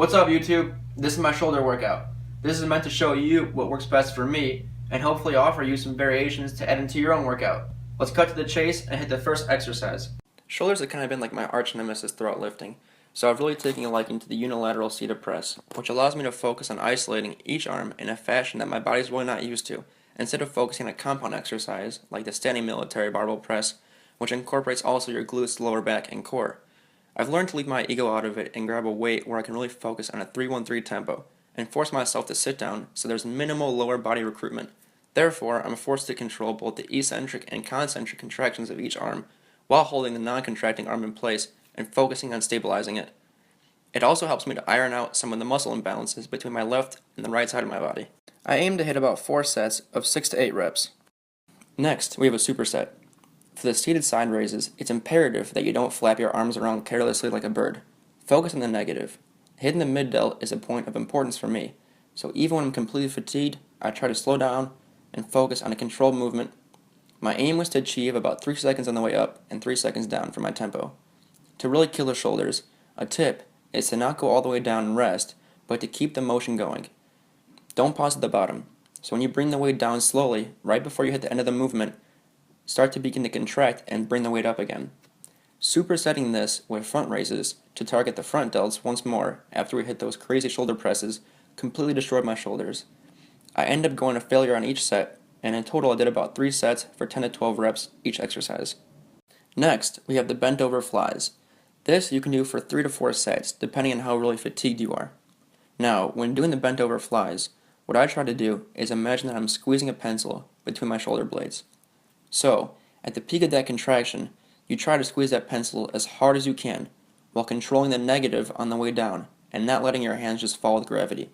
What's up, YouTube? This is my shoulder workout. This is meant to show you what works best for me and hopefully offer you some variations to add into your own workout. Let's cut to the chase and hit the first exercise. Shoulders have kind of been like my arch nemesis throughout lifting, so I've really taken a liking to the Unilateral Shoulder Press, which allows me to focus on isolating each arm in a fashion that my body's really not used to, instead of focusing on a compound exercise like the standing military barbell press, which incorporates also your glutes, lower back, and core. I've learned to leave my ego out of it and grab a weight where I can really focus on a 3-1-3 tempo and force myself to sit down so there's minimal lower body recruitment. Therefore, I'm forced to control both the eccentric and concentric contractions of each arm while holding the non-contracting arm in place and focusing on stabilizing it. It also helps me to iron out some of the muscle imbalances between my left and the right side of my body. I aim to hit about 4 sets of 6 to 8 reps. Next, we have a superset. For the seated side raises, it's imperative that you don't flap your arms around carelessly like a bird. Focus on the negative. Hitting the mid-delt is a point of importance for me, so even when I'm completely fatigued, I try to slow down and focus on a controlled movement. My aim was to achieve about 3 seconds on the way up and 3 seconds down for my tempo. To really kill the shoulders, a tip is to not go all the way down and rest, but to keep the motion going. Don't pause at the bottom, so when you bring the weight down slowly, right before you hit the end of the movement, start to begin to contract and bring the weight up again. Supersetting this with front raises to target the front delts once more after we hit those crazy shoulder presses completely destroyed my shoulders. I ended up going to failure on each set, and in total I did about 3 sets for 10 to 12 reps each exercise. Next, we have the bent over flies. This you can do for 3 to 4 sets depending on how really fatigued you are. Now, when doing the bent over flies, what I try to do is imagine that I'm squeezing a pencil between my shoulder blades. So, at the peak of that contraction, you try to squeeze that pencil as hard as you can, while controlling the negative on the way down, and not letting your hands just fall with gravity.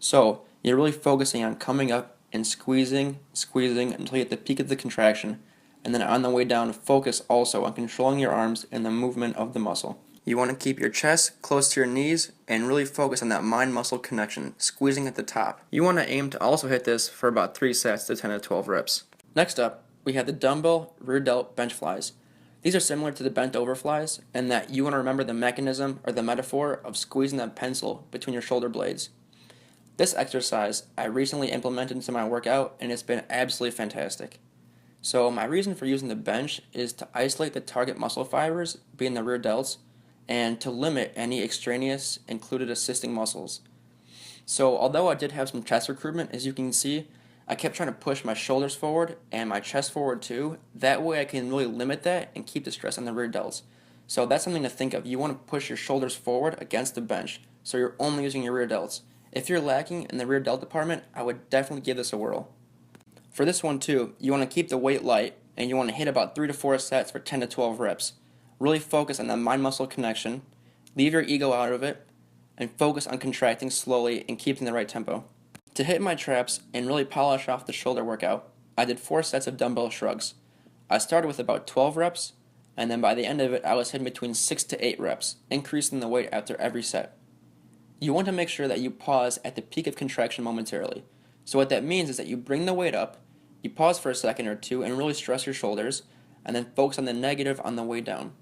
So, you're really focusing on coming up and squeezing until you hit the peak of the contraction, and then on the way down, focus also on controlling your arms and the movement of the muscle. You want to keep your chest close to your knees and really focus on that mind-muscle connection, squeezing at the top. You want to aim to also hit this for about 3 sets to 10 to 12 reps. Next up, we have the dumbbell rear delt bench flies. These are similar to the bent over flies in that you want to remember the mechanism or the metaphor of squeezing that pencil between your shoulder blades. This exercise I recently implemented into my workout and it's been absolutely fantastic. So my reason for using the bench is to isolate the target muscle fibers, being the rear delts, and to limit any extraneous included assisting muscles. So although I did have some chest recruitment, as you can see, I kept trying to push my shoulders forward and my chest forward too. That way I can really limit that and keep the stress on the rear delts. So that's something to think of. You want to push your shoulders forward against the bench, so you're only using your rear delts. If you're lacking in the rear delt department, I would definitely give this a whirl. For this one too, you want to keep the weight light and you want to hit about 3 to 4 sets for 10 to 12 reps. Really focus on that mind-muscle connection, leave your ego out of it, and focus on contracting slowly and keeping the right tempo. To hit my traps and really polish off the shoulder workout, I did 4 sets of dumbbell shrugs. I started with about 12 reps, and then by the end of it, I was hitting between 6 to 8 reps, increasing the weight after every set. You want to make sure that you pause at the peak of contraction momentarily. So what that means is that you bring the weight up, you pause for a second or two and really stress your shoulders, and then focus on the negative on the way down.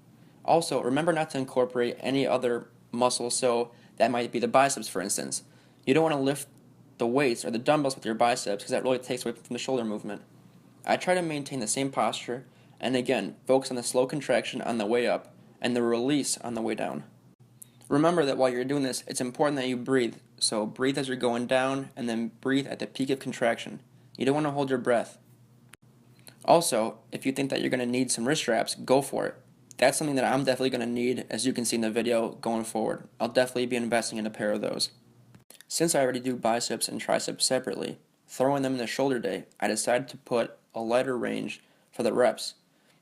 Also, remember not to incorporate any other muscles, so that might be the biceps, for instance. You don't want to lift the weights or the dumbbells with your biceps because that really takes away from the shoulder movement. I try to maintain the same posture and again focus on the slow contraction on the way up and the release on the way down. Remember that while you're doing this, it's important that you breathe. So breathe as you're going down and then breathe at the peak of contraction. You don't want to hold your breath. Also, if you think that you're going to need some wrist straps, go for it. That's something that I'm definitely going to need, as you can see in the video going forward. I'll definitely be investing in a pair of those. Since I already do biceps and triceps separately, throwing them in the shoulder day, I decided to put a lighter range for the reps.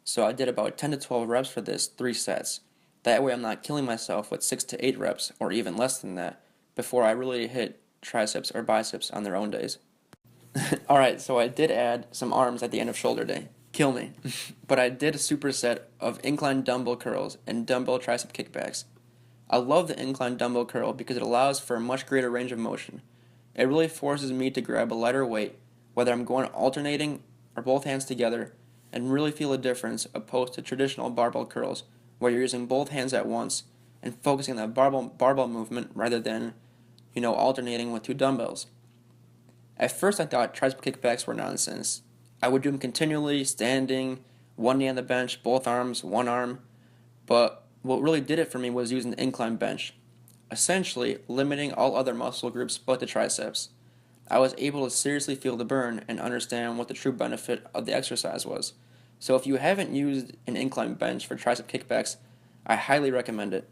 So I did about 10 to 12 reps for this, 3 sets. That way I'm not killing myself with 6 to 8 reps, or even less than that, before I really hit triceps or biceps on their own days. Alright, so I did add some arms at the end of shoulder day. Kill me. But I did a superset of incline dumbbell curls and dumbbell tricep kickbacks. I love the incline dumbbell curl because it allows for a much greater range of motion. It really forces me to grab a lighter weight, whether I'm going alternating or both hands together, and really feel a difference opposed to traditional barbell curls, where you're using both hands at once, and focusing on the barbell movement rather than, alternating with 2 dumbbells. At first I thought tricep kickbacks were nonsense. I would do them continually, standing, one knee on the bench, both arms, one arm, but what really did it for me was using the incline bench, essentially limiting all other muscle groups but the triceps. I was able to seriously feel the burn and understand what the true benefit of the exercise was. So if you haven't used an incline bench for tricep kickbacks, I highly recommend it.